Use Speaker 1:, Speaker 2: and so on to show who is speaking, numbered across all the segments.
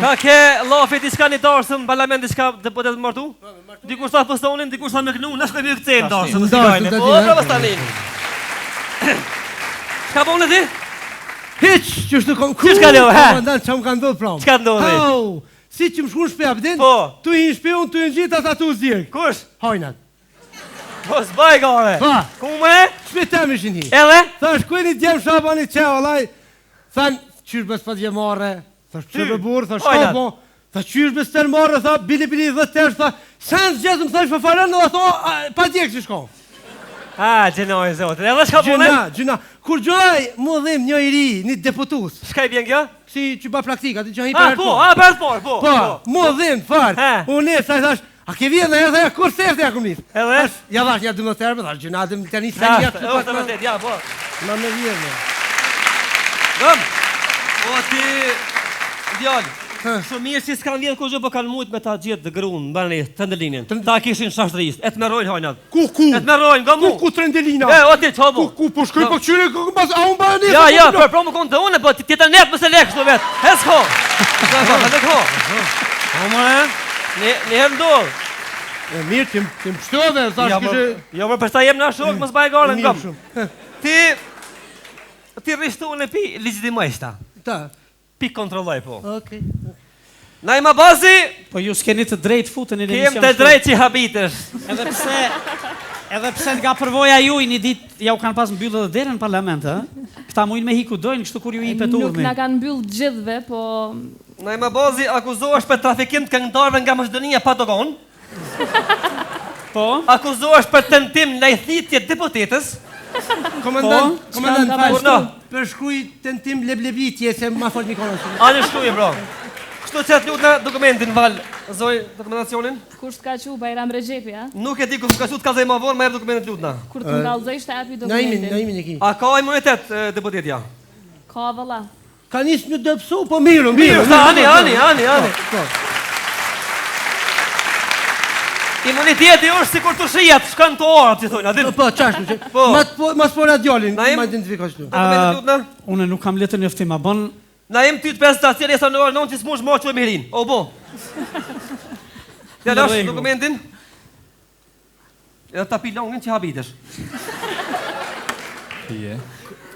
Speaker 1: Ka ke lafi diçka një darsëm, parlament diçka të po të martu? Dikush tha postonin, dikush tha me kënu, nësh me këtë darsëm. Po, bravo Stalin. Çka bën ti?
Speaker 2: Hiç, ç'është komandant çam ka ndodhur pranë.
Speaker 1: Çka ndodhi?
Speaker 2: Si që më shkun shpe abdin,
Speaker 1: po.
Speaker 2: Tu i në shpe, unë tu i në gjithë ata tu zdirë.
Speaker 1: Kush?
Speaker 2: Hajnat.
Speaker 1: Po, s'baj gare.
Speaker 2: Pa.
Speaker 1: Kume?
Speaker 2: Shpe tem ishin hi.
Speaker 1: Edhe?
Speaker 2: Thash, kujni djemë shabani qe, alaj. Than, qysh bes pa djemare. Thash, që be burë, thash, ka bo. Thash, qysh bes të mare, tha, bili dhe tesh, tha, sen zgjetëm, thash, për faren, dhe tha, pa djekë që shko.
Speaker 1: Gjenoj, zotin. Edhe shka bune?
Speaker 2: Gjena. Kur gjoj, mu dhim një i ri, një deputus.
Speaker 1: Shka i bjen kjo?
Speaker 2: Si që ba praktika, ti që hi për
Speaker 1: po.
Speaker 2: Po, mu dhim, farë. Unë e, thash, a ke vjen dhe e dhe kur se e dhe akum njës.
Speaker 1: Edhe?
Speaker 2: Ja dhash një 12 terbe, thash, gjena dhe më të një se njëtë.
Speaker 1: Ja, të vërtet, ja, po.
Speaker 2: Ma me vjen, me.
Speaker 1: Gëm, o ti, djallë. Shumë mirë si s'kan vjetë ku gjë, po kanë mujtë me ta gjithë grunë, bërni, Trendelinin. Ta kishin shashtërisë, e të merojnë hajnat.
Speaker 2: Ku?
Speaker 1: E të merojnë, nga mu.
Speaker 2: Ku Trendelina?
Speaker 1: O ti, që bu?
Speaker 2: Ku, po shkoj po këqyri, a unë bërë njësë?
Speaker 1: Ja, për pro më konë të une, po ti të netë më se lekë shtu vetë. Hes ko. O mëre, një herë ndohë.
Speaker 2: Mirë, ti më pështove, thash kështë...
Speaker 1: Jo, për përsta jem në shokë, më s'baj gare në gëmë. Ti rishtu në pi legjitimojshta. Ta. Pi kontrolloj po.
Speaker 2: Okej.
Speaker 1: Na ima bazi...
Speaker 3: Po ju s'keni të drejt futën në emision.
Speaker 1: Kem të drejt që habitesh.
Speaker 3: Edhe pse nga përvoja ju, një dit ja u kanë pas mbyllë dhe derën në parlament, këta mujnë me hiku dojnë, kështu kur ju i peturmi.
Speaker 4: Nuk na kanë mbyllë gjithve, po...
Speaker 1: Na ima bazi akuzohesh për trafikim të këngëtarëve nga Maqedonia pa dogon.
Speaker 3: Po?
Speaker 1: Akuzohesh për tentim lajthitje deputetës.
Speaker 2: Komandant, falë, për shkruj tentim leblebitje, se ma fort Nikola.
Speaker 1: Anë shkruje, bro. Kështu që të lutë në dokumentin, Val, zoj dokumentacionin?
Speaker 4: Kur s'ka që Bajram Regjepi, a?
Speaker 1: Nuk e di, kur s'ka që të ka zej ma vonë, ma e dokumentin të lutë na.
Speaker 4: Kur të ngallëzoj shtepi dokumentin.
Speaker 2: Naimin e ki.
Speaker 1: A ka imunitet, deputetja?
Speaker 4: Ka, vëlla.
Speaker 2: Ka njës një dëpsu, po miru.
Speaker 1: Ani. Imuniteti është si kur të shijat, shkan të orë, që thojnë, adin?
Speaker 2: Po, qashtu që. Mas po radiolin, ma identifikosh tu.
Speaker 1: Dokumentin të lutë na?
Speaker 3: Une nuk kam letë njëftim, a bon...
Speaker 1: Na jem ty të pesë të atësirë, jesë në orë, nënë që s'mush ma që e mirin. O, bo. Ja, lash, dokumentin. Edhe ta pi longin që habitesh.
Speaker 2: Pije.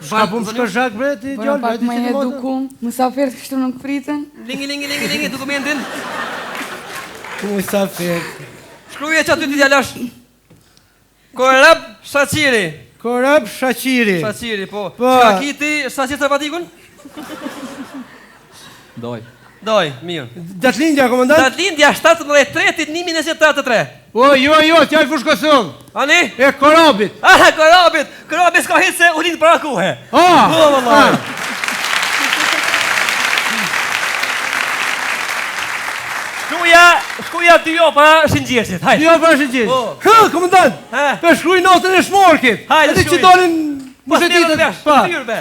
Speaker 2: Shka po më shka zhak, bre, ti gjallë, bre, ti që të motë?
Speaker 4: Dukum, musafir të kështu nuk pritën.
Speaker 1: Lingi, dokumentin.
Speaker 2: Musafir.
Speaker 1: Shkruje që aty ti djalash. Korab Shaqiri. Shaqiri, po. Shka kiti Shaqiri Sarpatikun? Doj, mirë.
Speaker 2: Datlindja, komandant?
Speaker 1: Datlindja, 17/3/1983.
Speaker 2: O, jo, t'jallë fushkosëm.
Speaker 1: Ani?
Speaker 2: E korabit.
Speaker 1: Korabit s'ka hitë se u linë para kuhe. Shkuja dy jo para shëngjeshtit, hajtë.
Speaker 2: Jo para shëngjeshtit. Komandant, për shkruj notën e shmorkit.
Speaker 1: Hajtë,
Speaker 2: shkruj. Edhe që dolin...
Speaker 1: Pa,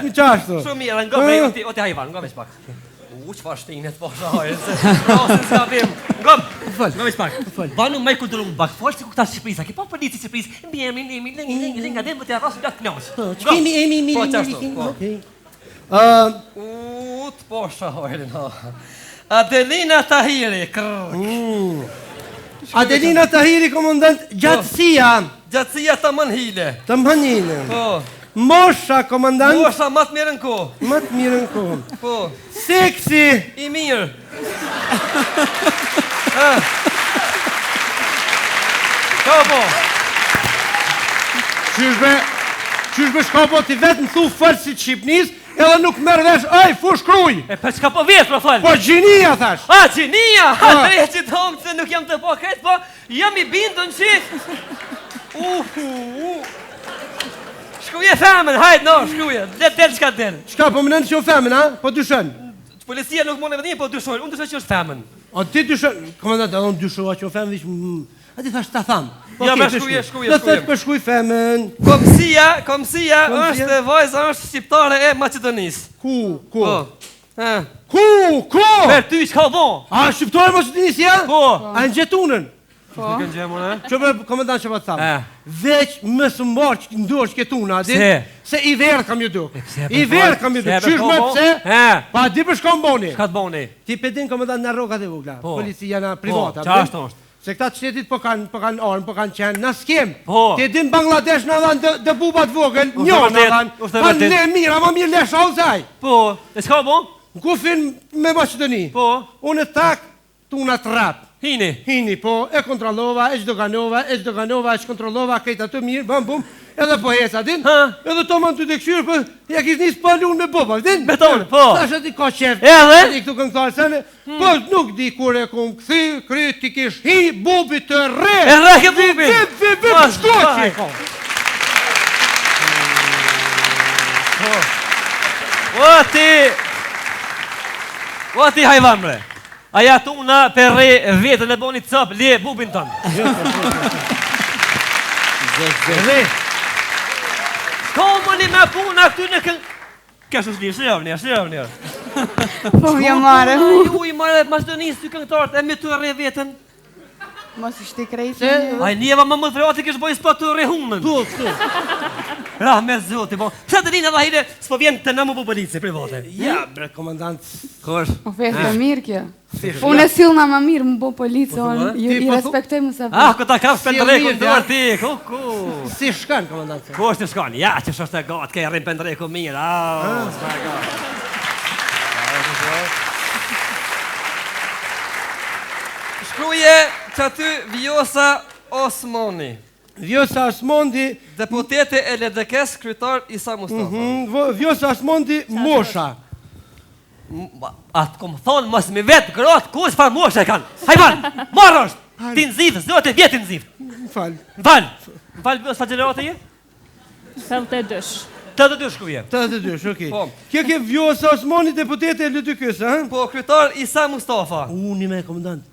Speaker 2: mi qashtu.
Speaker 1: Shumë mirë, nga brej, o ti hajvan, nga veç pak. Qëfar shtinet po shahajë, se rasin s'ka bim. Nga veç pak. Banu me kulturun bak, falë si ku këta Shqipëris, a ki pa polici Shqipëris, mbi nga dem, të rasin gjatë knjosh.
Speaker 2: Qkimi,
Speaker 1: Po, qashtu, po. Po shahajë, no. Adelina Tahiri,
Speaker 2: Adelina Tahiri, komandant, gjatësia.
Speaker 1: Gjatësia të mënhile. Po.
Speaker 2: Mosha, komandant.
Speaker 1: Mosha, matë mirën ko.
Speaker 2: Po. Seksi.
Speaker 1: I mirë. Ka po.
Speaker 2: Qyshbe shka po ti vetë në thu falë si Shqipnis, edhe nuk merë vesh, fush kruj.
Speaker 1: E për qka po vjetë, pro falë?
Speaker 2: Po gjinia, thash.
Speaker 1: Gjinia? Tre që të hongë, se nuk jam të po kretë, po jam i bindën që... Shkruje femen, hajtë, no, shkruje, del qka del.
Speaker 2: Qka, po më nënë që o femen, ha? Po dyshën?
Speaker 1: Policia nuk më në vëdhnjë, po dyshojnë, unë dyshoj që është femen.
Speaker 2: O ti dyshën, komandant, unë dyshoj që o femen, vish, a ti thash të thamë.
Speaker 1: Ja, me shkruje.
Speaker 2: Dhe thësh për shkruj femen.
Speaker 1: Komësia është e vajza, është shqiptare e Macedonisë.
Speaker 2: Ku?
Speaker 1: Për ty qka bon?
Speaker 2: A, shqiptare Macedonisë, ja?
Speaker 1: Po.
Speaker 2: A në gjetunën?
Speaker 1: Po. Kënë gjë, mune?
Speaker 2: Që për komandant që pa të thamë. Veç më së marë që ndosh këtuna, se i verë kam ju duk. I verë kam ju duk. Qysh më pëse, pa di për shkon boni.
Speaker 1: Shka të boni?
Speaker 2: Ti pedin komandant në rokat e vugla, policia në privata.
Speaker 1: Qashtë është?
Speaker 2: Se këta të shtetit po kanë armë, po kanë qenë, në skem. Ti din Bangladesh në dhanë dë bubat vogël, një në dhanë. Pa ne mira, ma mirë lesha o zaj.
Speaker 1: Po, e s'ka bo?
Speaker 2: Në kufin me Macedoni.
Speaker 1: Po.
Speaker 2: Unë tak, tu në të rap.
Speaker 1: Hini,
Speaker 2: po, e kontrollova, e çdoganova, e kontrollova, kejta të mirë, bëm, bum, edhe po heca, din? Edhe to më në të të këshyrë, për ja kishë një spalun me boba, din?
Speaker 1: Beton, po.
Speaker 2: Ta shë ti ka qef,
Speaker 1: edhe?
Speaker 2: Ti këtu kënë thallë sene, po nuk di kur e kumë këthi, kritikisht, hi, bubi të re!
Speaker 1: E re ke bubi!
Speaker 2: Vip, shkoqi!
Speaker 1: O ti hajvan bre! Aja tu në përre vetën e boni cëp, le bubin tënë.
Speaker 2: Dhe!
Speaker 1: Ko më një me puna këtu në kënë... Kështë është lirë, shërëv njërë.
Speaker 4: Po, vja mare.
Speaker 1: Ju i mare Macedonisë të këngëtarët, e me të re vetën.
Speaker 4: Mos ishte krejtë.
Speaker 1: A i njeva më frati kështë bojë s'pa të re hunën.
Speaker 2: Tu.
Speaker 1: Ra, me zoti, po. Pse të rinë edhe hajde, s'po vjen të në më bu polici, private.
Speaker 2: Ja, bre, komandant.
Speaker 1: Kosh?
Speaker 4: O fete mirë kjo. Unë e silna më mirë më bo polici, i respektoj më se
Speaker 1: Ah, këta ka s'pendreku të dërë ti, ku.
Speaker 2: Si shkan, komandant?
Speaker 1: Ku është të shkan? Ja, që shështë e gatë, ke rrim pendreku mirë, s'ma e gatë. Shkruje që ty Vjosa Osmani.
Speaker 2: Vjosa Osmani...
Speaker 1: Deputete e LDK-s, kryetar Isa Mustafa.
Speaker 2: Vjosa Osmani, Mosha.
Speaker 1: Atë kom thonë mos me vetë gratë, ku s'far mosha e kanë. Hajman, marrë është! Ti nëzivë, zote vjetë nëzivë. M'falë, Vjosa gjenerate je?
Speaker 4: 82.
Speaker 1: 82 shkruje.
Speaker 2: 82, okej. Kjo ke Vjosa Osmani, deputete e LDK-s, ha?
Speaker 1: Po, kryetar Isa Mustafa.
Speaker 2: Unë me komandant.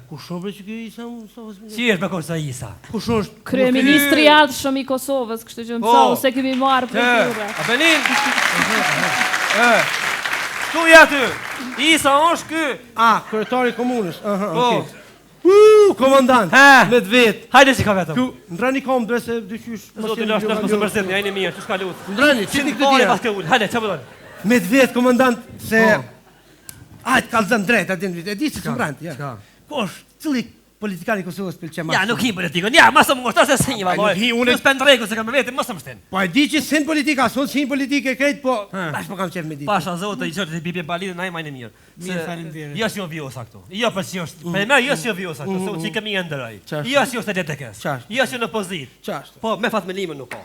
Speaker 2: Ku shobre që kjo Isa Mustafa?
Speaker 1: Si është me kërsa Isa?
Speaker 2: Ku shoshtë?
Speaker 4: Kryeministri altë shumë i Kosovës, kështë që mësau, se kemi marë për tyre.
Speaker 1: A benin? Shkruja ty, Isa është kë.
Speaker 2: Kryetari komunës, okej. Komandant, me të vetë.
Speaker 1: Hajde që ka vetëm.
Speaker 2: Ndrani kom, drese dyqysh.
Speaker 1: Zotë i lashtë nështë mësë mërësit, një mirë, që shka lutë.
Speaker 2: Ndrani, që një këtë dira.
Speaker 1: Hajde, që përdojnë?
Speaker 2: Me të vetë, komandant, se... Ajtë kalëzën drejt, atë në vitë, e di që të mbrant, ja. Kosh, cili politikani Kosovës pëlqe ma shumë?
Speaker 1: Ja, nuk hi politikon, ja, masë më ngoshtër se si një valoj. Nuk s'pendrejku se kam me vetë, mësë më shtenë.
Speaker 2: Po e di që sin politika, sot sin politike krejt, po... Bash po kam qef me ditë.
Speaker 1: Pasha zotë, i qërë të pipje palitë, na i majnë mirë.
Speaker 3: Mirë, faleminderit.
Speaker 1: Jo si o Vjosa këtu. Jo për si është. Për me jo si o Vjosa këtu, se u që kemi e ndëraj. Jo si është e LDK-s. Jo si në pozit. Po, me fatmelimën nuk po.